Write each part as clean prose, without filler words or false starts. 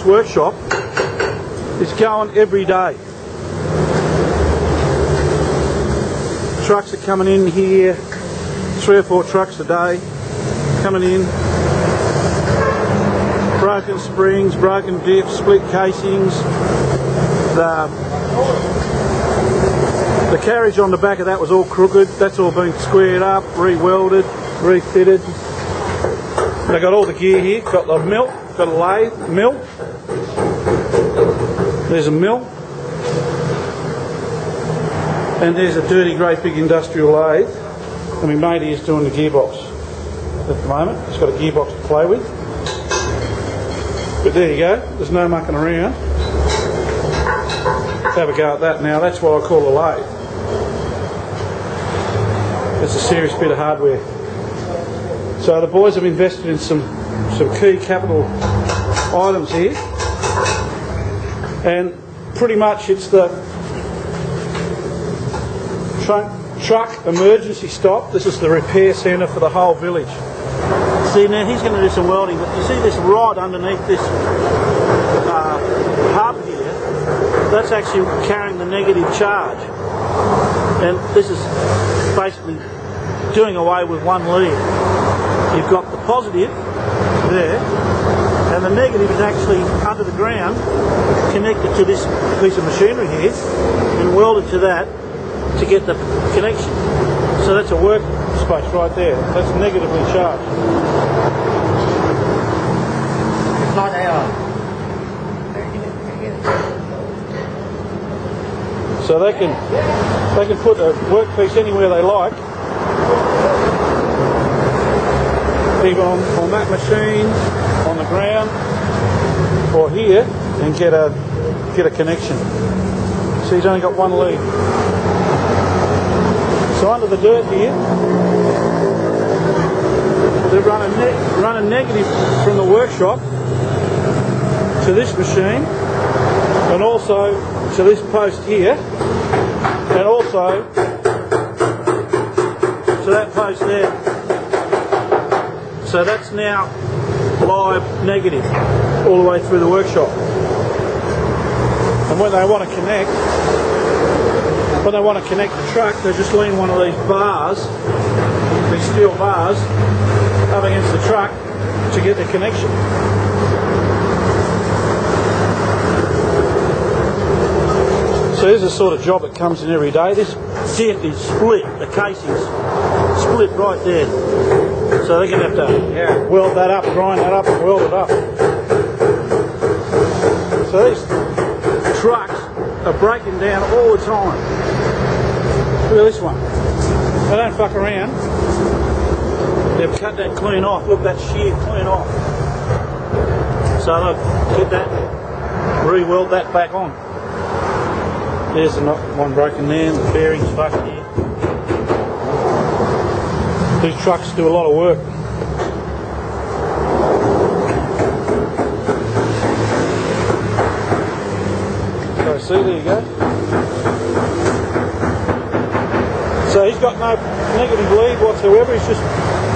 this workshop is going every day. Trucks are coming in here, 3 or 4 trucks a day coming in. Broken springs, broken diff, split casings. The carriage on the back of that was all crooked. That's all been squared up, re-welded, refitted. They got all the gear here. Got the mill, got a lathe, mill. There's a mill. And there's a dirty, great big industrial lathe. And my mate is doing the gearbox at the moment. He's got a gearbox to play with. But there you go. There's no mucking around. Let's have a go at that now. That's what I call a lathe. It's a serious bit of hardware. So the boys have invested in some key capital items here. And pretty much it's the truck emergency stop. This is the repair centre for the whole village. See, now he's going to do some welding, but you see this rod underneath this hub here? That's actually carrying the negative charge. And this is basically doing away with one lead. You've got the positive there, and the negative is actually under the ground, connected to this piece of machinery here, and welded to that to get the connection. So that's a workspace right there. That's negatively charged. It's not air. So they can put a workpiece anywhere they like, even on that machine, on the ground, or here, and get a connection. So he's only got one lead. So under the dirt here, they run a negative from the workshop to this machine, and also to this post here, and also to that post there. So that's now live negative all the way through the workshop. And when they want to connect the truck, they just lean one of these bars, these steel bars, up against the truck to get the connection. So here's the sort of job that comes in every day. This dent is split, the casing's split right there. So they're going to have to weld that up, grind that up and weld it up. So these trucks are breaking down all the time. Look at this one. They don't fuck around. They've cut that clean off. Look, that shear clean off. So they'll get that, re-weld that back on. There's the one broken there, and the bearing's fucked here. These trucks do a lot of work. So see, there you go. So he's got no negative lead whatsoever. He's just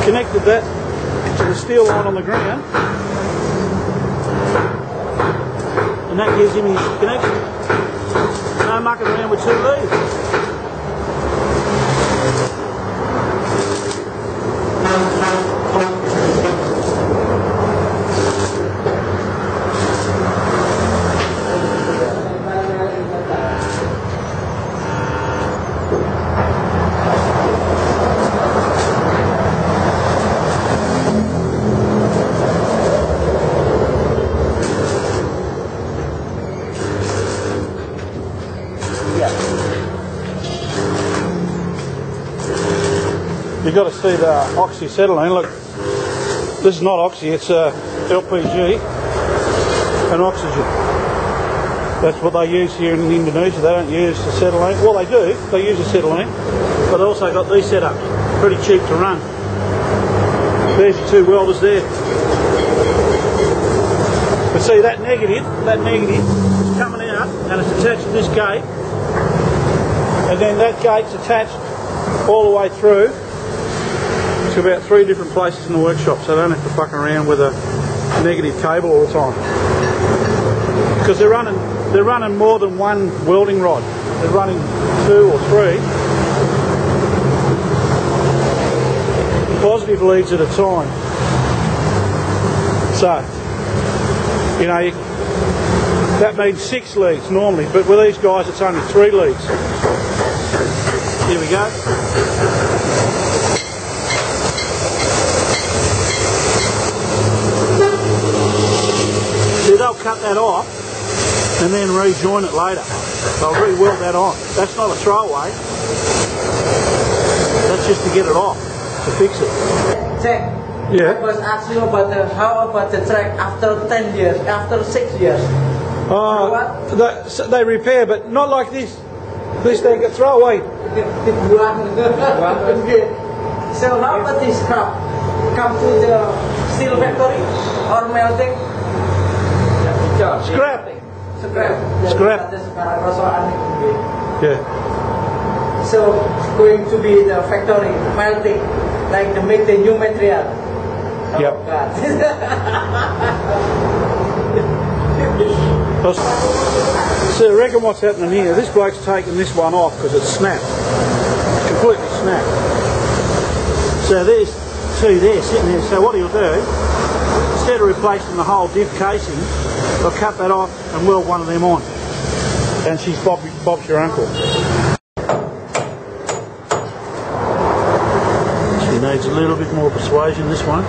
connected that to the steel line on the ground, and that gives him his connection. No mucking around with 2 leads. You've got to see the oxyacetylene. Look, this is not oxy, it's LPG and oxygen. That's what they use here in Indonesia. They don't use acetylene. Well, they do. They use acetylene, but they also got these setups. Pretty cheap to run. There's your 2 welders there. But see, that negative is coming out and it's attached to this gate, and then that gate's attached all the way through to about 3 different places in the workshop, so I don't have to fuck around with a negative cable all the time. because they're running more than one welding rod. They're running 2 or 3 positive leads at a time. So, you know, that means 6 leads normally, but with these guys it's only 3 leads. Here we go. See, they'll cut that off and then rejoin it later. They'll re-weld that on. That's not a throwaway. That's just to get it off, to fix it. Check. Yeah. I was asking about how about the track after 10 years, after 6 years. They repair, but not like this. This they can throw away. So how about this scrap? Come to the steel factory or melting? Scrap. Scrap. Yeah. So going to be the factory melting, like to make the new material. Yep. Oh, God. So I reckon what's happening here, this bloke's taking this one off because it's snapped. It's completely snapped. So there's 2 there sitting there. So what he'll do, instead of replacing the whole diff casing, he'll cut that off and weld one of them on. And she's Bob's your uncle. She needs a little bit more persuasion, this one.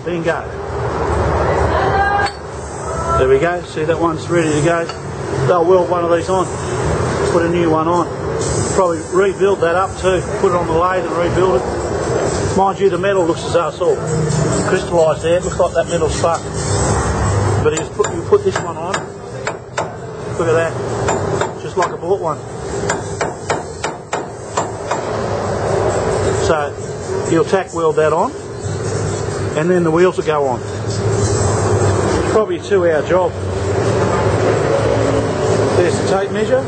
Bingo. There we go. See, that one's ready to go. They'll weld one of these on. Put a new one on. Probably rebuild that up too. Put it on the lathe and rebuild it. Mind you, the metal looks as though it's all crystallised there. It looks like that metal's fucked. But you put this one on. Look at that. Just like I bought one. So you'll tack weld that on, and then the wheels will go on. It's probably a 2-hour job. There's the tape measure.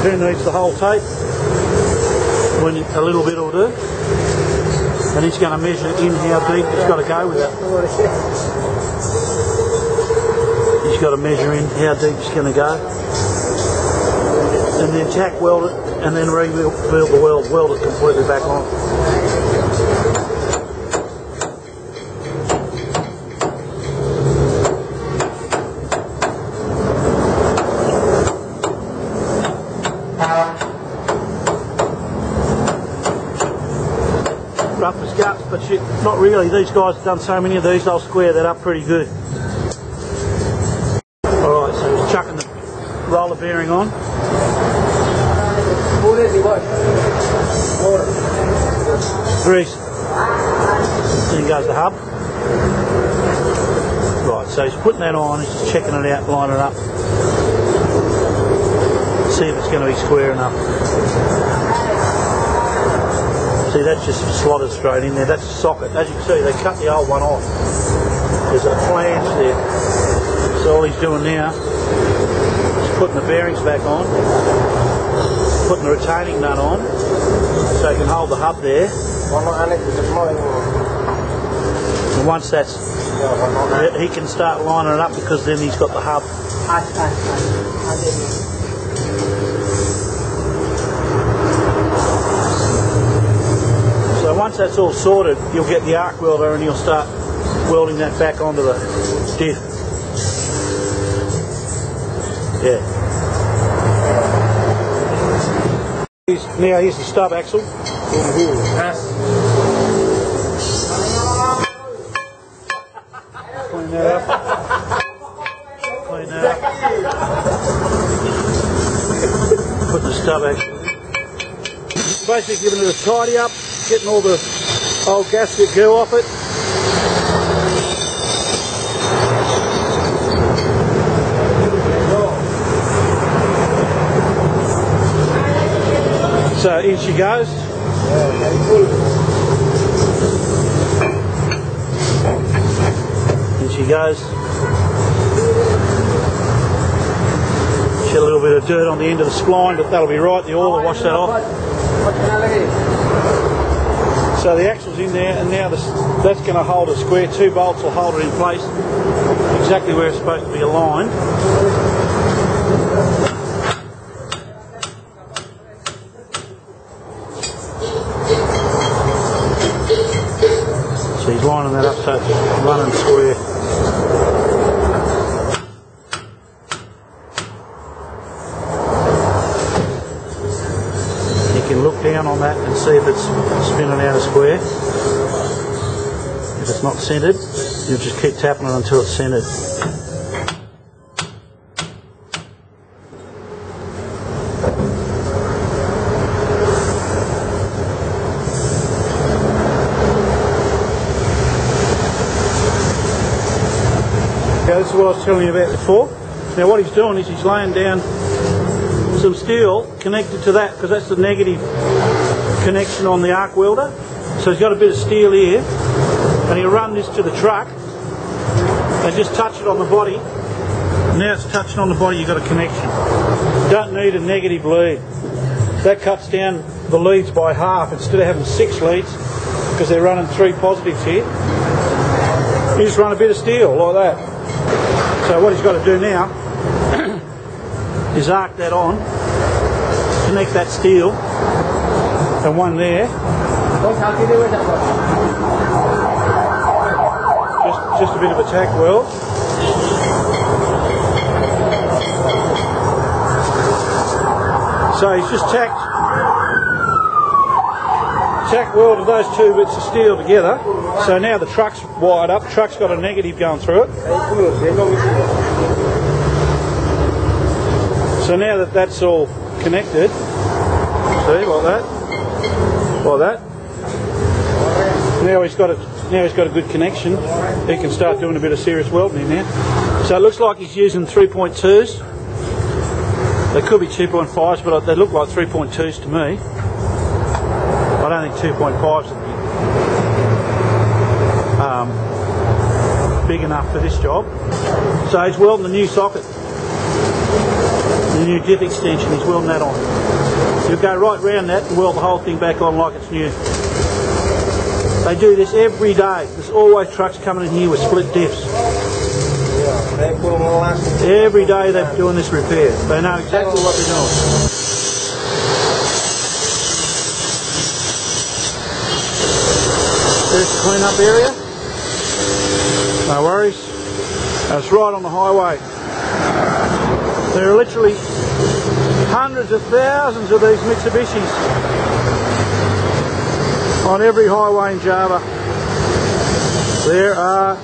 Who needs the whole tape? When a little bit will do. And he's going to measure in how deep it's got to go with that. He's got to measure in how deep it's going to go. And then tack weld it, and then rebuild the weld it completely back on. Rough as guts, but shit, not really. These guys have done so many of these, they'll square that up pretty good. Alright, so he's chucking the roller bearing on. Grease. Then goes the hub. Right, so he's putting that on, he's just checking it out, lining it up. See if it's going to be square enough. See, that's just slotted straight in there. That's the socket. As you can see, they cut the old one off. There's a flange there. So all he's doing now is putting the bearings back on, putting the retaining nut on, so he can hold the hub there. And once that's, he can start lining it up, because then he's got the hub. So once that's all sorted, you'll get the arc welder and you'll start welding that back onto the diff. Yeah. Now here's the stub axle. Yes. Clean that up. Clean that up. Put the stub axle in. Basically giving it a tidy up, getting all the old gasket goo off it. So in she goes. In she goes. She had a little bit of dirt on the end of the spline, but that'll be right. The oil will wash that off. So the axle's in there, and now that's going to hold it square. 2 bolts will hold it in place exactly where it's supposed to be aligned. So he's lining that up so it's running square. You can look down on that and see if it's spinning out of square. If it's not centered, you just keep tapping it until it's centered. Okay, this is what I was telling you about before. Now what he's doing is he's laying down some steel connected to that, because that's the negative connection on the arc welder. So he's got a bit of steel here, and he'll run this to the truck and just touch it on the body. Now it's touching on the body, you've got a connection. You don't need a negative lead. That cuts down the leads by half. Instead of having 6 leads, because they're running 3 positives here, you just run a bit of steel like that. So what he's got to do now is arc that on, connect that steel, and one there. Just a bit of a tack weld. So he's just tack welded those 2 bits of steel together. So now the truck's wired up. The truck's got a negative going through it. So now that that's all connected, see, like that. Now he's got a good connection. He can start doing a bit of serious welding in there. So it looks like he's using 3.2s. They could be 2.5s, but they look like 3.2s to me. I don't think 2.5s would be big enough for this job. So he's welding the new socket, the new Diff extension. He's welding that on. He'll go right round that and weld the whole thing back on like it's new. They do this every day. There's always trucks coming in here with split diffs. Every day they're doing this repair. They know exactly what they're doing. There's the clean up area. No worries. That's right on the highway. There are literally hundreds of thousands of these Mitsubishis on every highway in Java. There are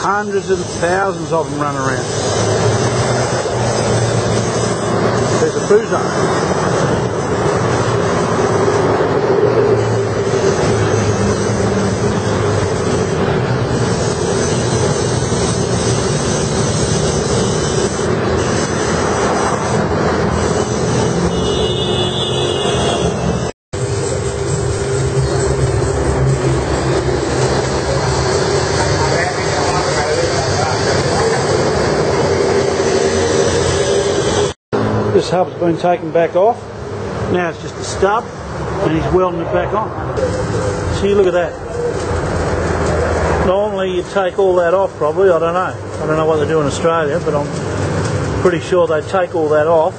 hundreds and thousands of them running around. There's a cruiser. This hub's been taken back off. Now it's just a stub, and he's welding it back on. See, look at that. Normally you'd take all that off probably, I don't know. I don't know what they do in Australia, but I'm pretty sure they take all that off.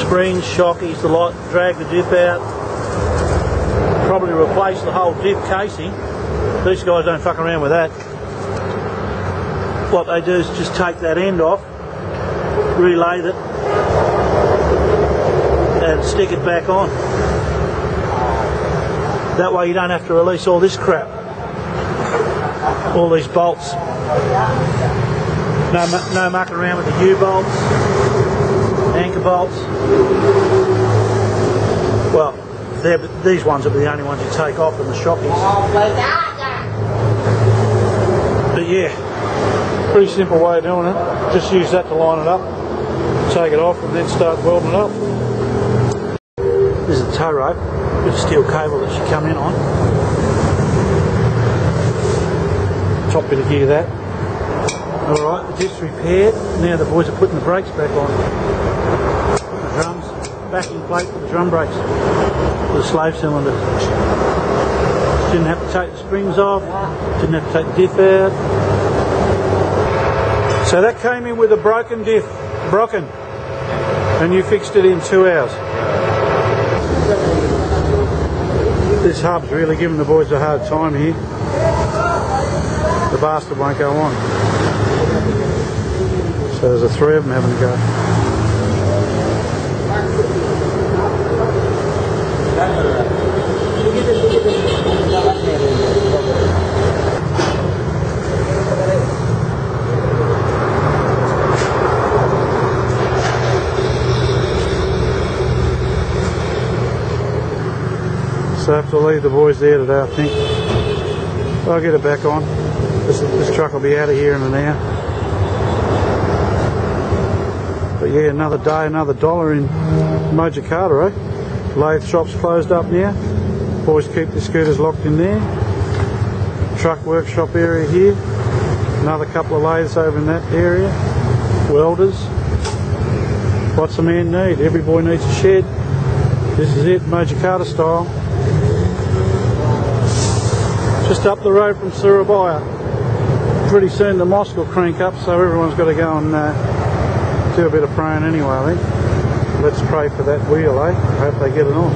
Springs, shockies, the lot, drag the dip out. Probably replace the whole dip casing. These guys don't fuck around with that. What they do is just take that end off, relathe it, and stick it back on. That way you don't have to release all this crap. All these bolts. No mucking around with the U-bolts, anchor bolts. Well, these ones will be the only ones you take off, and the shockies. But yeah, pretty simple way of doing it. Just use that to line it up, take it off, and then start welding it up. This is a tow rope, bit of steel cable that should come in on. Top bit of gear that. Alright, the diff's repaired. Now the boys are putting the brakes back on. The drums, backing plate for the drum brakes, for the slave cylinder. Didn't have to take the springs off, didn't have to take the diff out. So that came in with a broken diff, and you fixed it in 2 hours. This hub's really giving the boys a hard time here. The bastard won't go on. So there's the 3 of them having a go. So I have to leave the boys there today, I think. I'll get it back on. This truck will be out of here in an hour. But yeah, another day, another dollar in Mojakarta, eh? Lathe shop's closed up now. Boys keep the scooters locked in there. Truck workshop area here. Another couple of lathes over in that area. Welders. What's a man need? Every boy needs a shed. This is it, Mojakarta style. Just up the road from Surabaya. Pretty soon the mosque will crank up, so everyone's got to go and do a bit of praying anyway, I think. Let's pray for that wheel, eh? I hope they get it on.